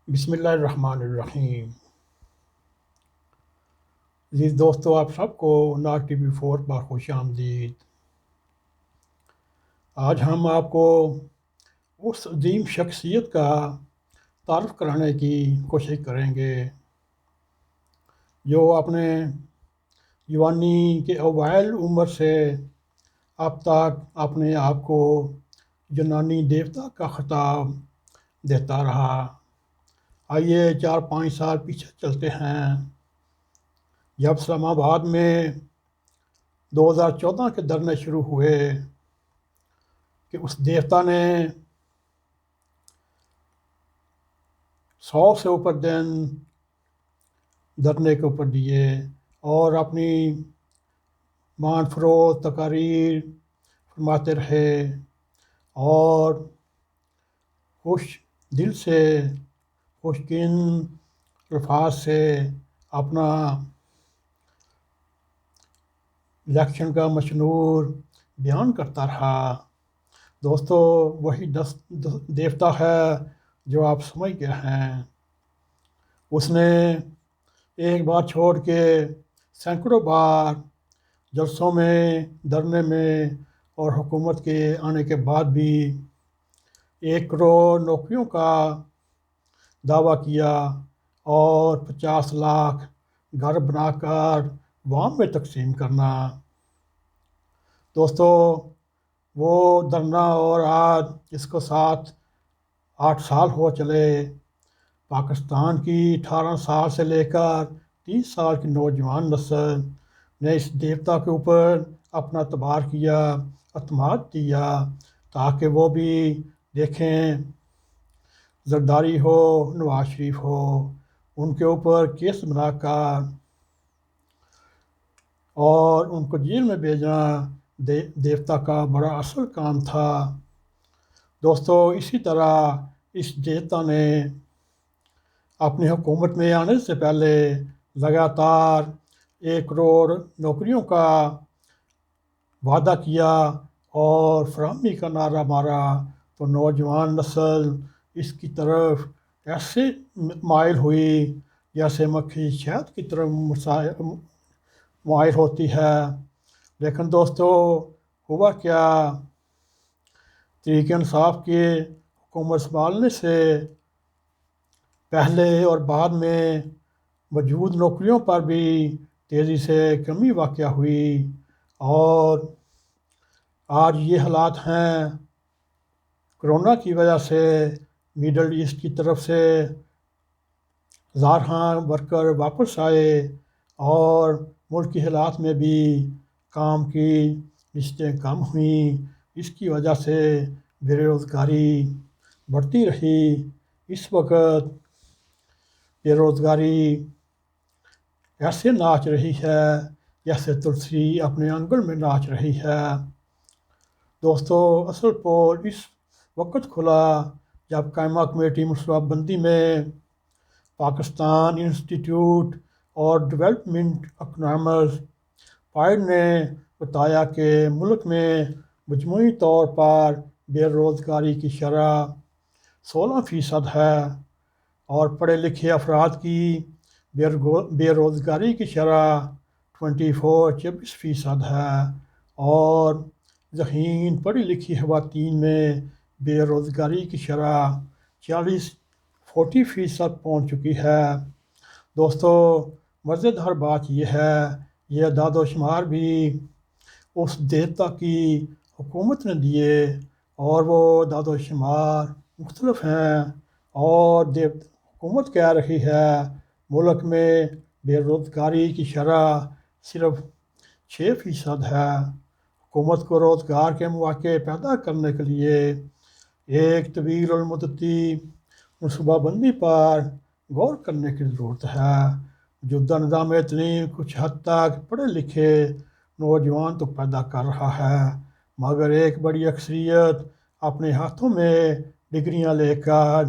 بسم اللہ الرحمن الرحیم۔ عزیز دوستو، آپ سب کو ناز ٹی وی 4 پر خوش آمدید۔ آج ہم آپ کو اس عظیم شخصیت کا تعارف کرانے کی کوشش کریں گے جو اپنے جوانی کے اوائل عمر سے اب تک اپنے آپ کو یونانی دیوتا کا خطاب دیتا رہا۔ آئیے 4-5 سال پیچھے چلتے ہیں، جب اسلام آباد میں 2014 کے دھرنے شروع ہوئے کہ اس دیوتا نے 100 سے اوپر دن دھرنے کے اوپر دیے اور اپنی مان فروخت تقاریر فرماتے رہے اور خوش دل سے خوشگن الفاظ سے اپنا الیکشن کا مشنور بیان کرتا رہا۔ دوستو، وہی دیوتا ہے جو آپ سمجھ گئے ہیں۔ اس نے ایک بار چھوڑ کے سینکڑوں بار جلسوں میں، دھرنے میں اور حکومت کے آنے کے بعد بھی 1 کروڑ نوکریوں کا دعویٰ کیا اور 50 لاکھ گھر بنا کر عوام میں تقسیم کرنا۔ دوستو، وہ دھرنا اور آج اس کو 7-8 سال ہو چلے، پاکستان کی 18 سال سے لے کر 30 سال کی نوجوان نسل نے اس دیوتا کے اوپر اپنا اعتبار کیا، اعتماد دیا، تاکہ وہ بھی دیکھیں زرداری ہو، نواز شریف ہو، ان کے اوپر کیس بنا کر اور ان کو جیل میں بھیجنا دیوتا کا بڑا اصل کام تھا۔ دوستو، اسی طرح اس دیوتا نے اپنی حکومت میں آنے سے پہلے لگاتار 1 کروڑ نوکریوں کا وعدہ کیا اور فراہمی کا نعرہ مارا، تو نوجوان نسل اس کی طرف ایسے مائل ہوئی جیسے مکھی شہد کی طرف مائل ہوتی ہے۔ لیکن دوستو، ہوا کیا؟ تحریک انصاف کے حکومت سنبھالنے سے پہلے اور بعد میں موجود نوکریوں پر بھی تیزی سے کمی واقع ہوئی اور آج یہ حالات ہیں۔ کرونا کی وجہ سے میڈل ایسٹ کی طرف سے ہزاراں ورکر واپس آئے اور ملک کی حالات میں بھی کام کی رشتیں کم ہوئیں۔ اس کی وجہ سے بے روزگاری بڑھتی رہی۔ اس وقت بے روزگاری ایسے ناچ رہی ہے جیسے تلسی اپنے آنگن میں ناچ رہی ہے۔ دوستو، اصل پول اس وقت کھلا جب قائمہ کمیٹی منصوبہ بندی میں پاکستان انسٹیٹیوٹ اور ڈیولپمنٹ اکنامکس پائڈ نے بتایا کہ ملک میں مجموعی طور پر بے روزگاری کی شرح 16% ہے اور پڑھے لکھے افراد کی بے روزگاری کی شرح 24% ہے اور ذہین پڑھی لکھی خواتین میں بے روزگاری کی شرح 40% پہنچ چکی ہے۔ دوستو، مزیدار بات یہ ہے، یہ اعداد و شمار بھی اس دیوتا کی حکومت نے دیے اور وہ اعداد و شمار مختلف ہیں اور حکومت کہہ رہی ہے ملک میں بے روزگاری کی شرح صرف 6% ہے۔ حکومت کو روزگار کے مواقع پیدا کرنے کے لیے ایک طویل المدتی منصوبہ بندی پر غور کرنے کی ضرورت ہے۔ موجودہ نظام تعلیم کچھ حد تک پڑھے لکھے نوجوان تو پیدا کر رہا ہے، مگر ایک بڑی اکثریت اپنے ہاتھوں میں ڈگریاں لے کر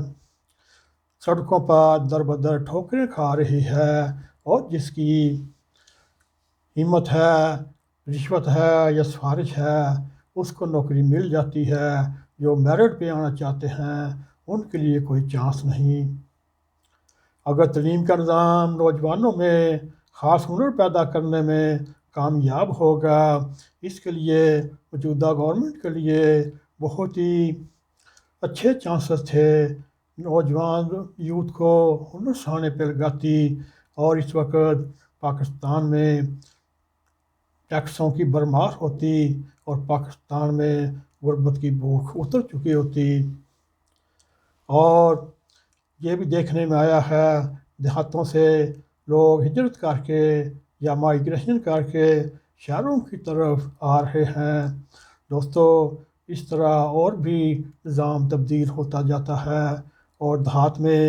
سڑکوں پر در بدر ٹھوکریں کھا رہی ہے اور جس کی ہمت ہے، رشوت ہے یا سفارش ہے، اس کو نوکری مل جاتی ہے۔ جو میرٹ پہ آنا چاہتے ہیں ان کے لیے کوئی چانس نہیں۔ اگر تعلیم کا نظام نوجوانوں میں خاص ہنر پیدا کرنے میں کامیاب ہوگا، اس کے لیے موجودہ گورنمنٹ کے لیے بہت ہی اچھے چانسز تھے۔ نوجوان یوتھ کو ہنر سکھانے پہ لگاتی، اور اس وقت پاکستان میں ٹیکسوں کی بھرمار ہوتی اور پاکستان میں غربت کی بھوک اتر چکی ہوتی۔ اور یہ بھی دیکھنے میں آیا ہے دیہاتوں سے لوگ ہجرت کر کے یا مائیگریشن کر کے شہروں کی طرف آ رہے ہیں۔ دوستو، اس طرح اور بھی نظام تبدیل ہوتا جاتا ہے، اور دیہات میں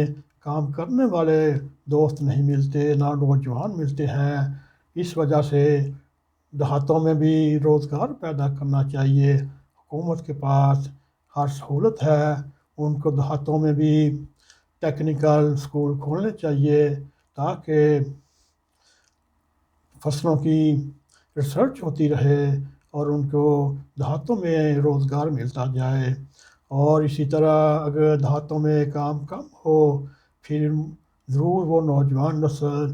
کام کرنے والے دوست نہیں ملتے، نہ نوجوان ملتے ہیں۔ اس وجہ سے دیہاتوں میں بھی روزگار پیدا کرنا چاہیے۔ حکومت کے پاس ہر سہولت ہے، ان کو دیہاتوں میں بھی ٹیکنیکل اسکول کھولنے چاہیے تاکہ فصلوں کی ریسرچ ہوتی رہے اور ان کو دیہاتوں میں روزگار ملتا جائے۔ اور اسی طرح اگر دیہاتوں میں کام کم ہو، پھر ضرور وہ نوجوان نسل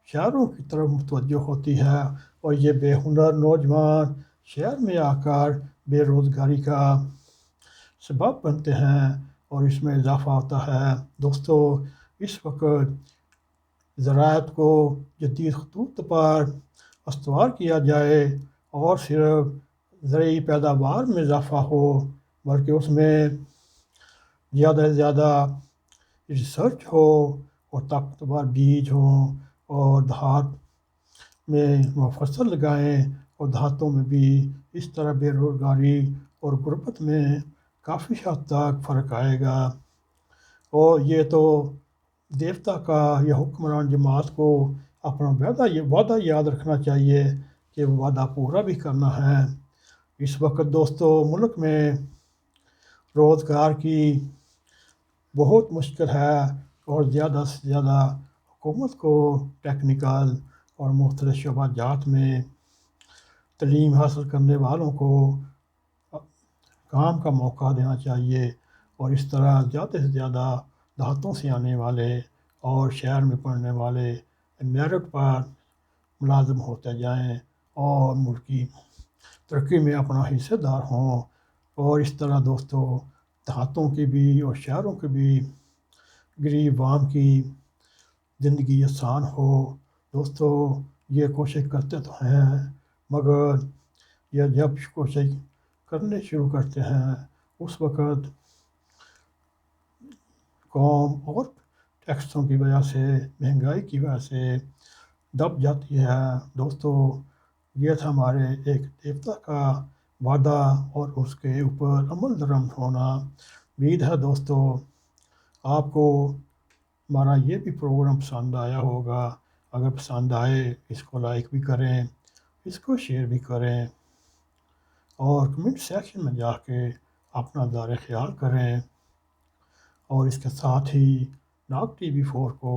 شہروں کی طرف متوجہ ہوتی ہے، اور یہ بے ہنر نوجوان شہر میں آ کر بے روزگاری کا سبب بنتے ہیں، اور اس میں اضافہ ہوتا ہے۔ دوستو، اس وقت زراعت کو جدید خطوط پر استوار کیا جائے، اور صرف زرعی پیداوار میں اضافہ ہو، بلکہ اس میں زیادہ سے زیادہ ریسرچ ہو اور طاقتور بیج ہوں، اور دیہات میں وہ فصل لگائیں، اور دیہاتوں میں بھی اس طرح بے روزگاری اور غربت میں کافی حد تک فرق آئے گا۔ اور یہ تو دیوتا کا یا حکمران جماعت کو اپنا وعدہ یاد رکھنا چاہیے کہ وہ وعدہ پورا بھی کرنا ہے۔ اس وقت دوستو ملک میں روزگار کی بہت مشکل ہے، اور زیادہ سے زیادہ حکومت کو ٹیکنیکل اور مختلف شعبہ جات میں تعلیم حاصل کرنے والوں کو کام کا موقع دینا چاہیے، اور اس طرح زیادہ سے زیادہ دیہاتوں سے آنے والے اور شہر میں پڑھنے والے میرٹ پر ملازم ہوتے جائیں اور ملک کی ترقی میں اپنا حصہ دار ہوں۔ اور اس طرح دوستو دیہاتوں کی بھی اور شہروں کی بھی غریب عوام کی زندگی آسان ہو۔ دوستو، یہ کوشش کرتے تو ہیں، مگر یہ جب کوشش کرنے شروع کرتے ہیں اس وقت قوم اور ٹیکسوں کی وجہ سے، مہنگائی کی وجہ سے دب جاتی ہے۔ دوستو، یہ تھا ہمارے ایک دیوتا کا وعدہ اور اس کے اوپر عمل درآمد ہونا۔ امید ہے دوستو آپ کو ہمارا یہ بھی پروگرام پسند آیا ہوگا۔ اگر پسند آئے اس کو لائک بھی کریں، اس کو شیئر بھی کریں، اور کمنٹ سیکشن میں جا کے اپنا دار خیال کریں، اور اس کے ساتھ ہی ناگ TV4 کو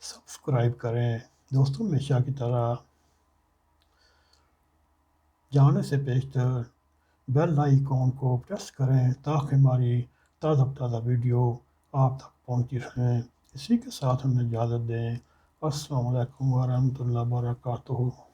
سبسکرائب کریں۔ دوستوں، ہمیشہ کی طرح جانے سے پیشتر بیل آئیکن کو پریس کریں تاکہ ہماری تازہ ویڈیو آپ تک پہنچی رہیں۔ اسی کے ساتھ ہمیں اجازت دیں۔ السلام علیکم ورحمۃ اللہ وبرکاتہ۔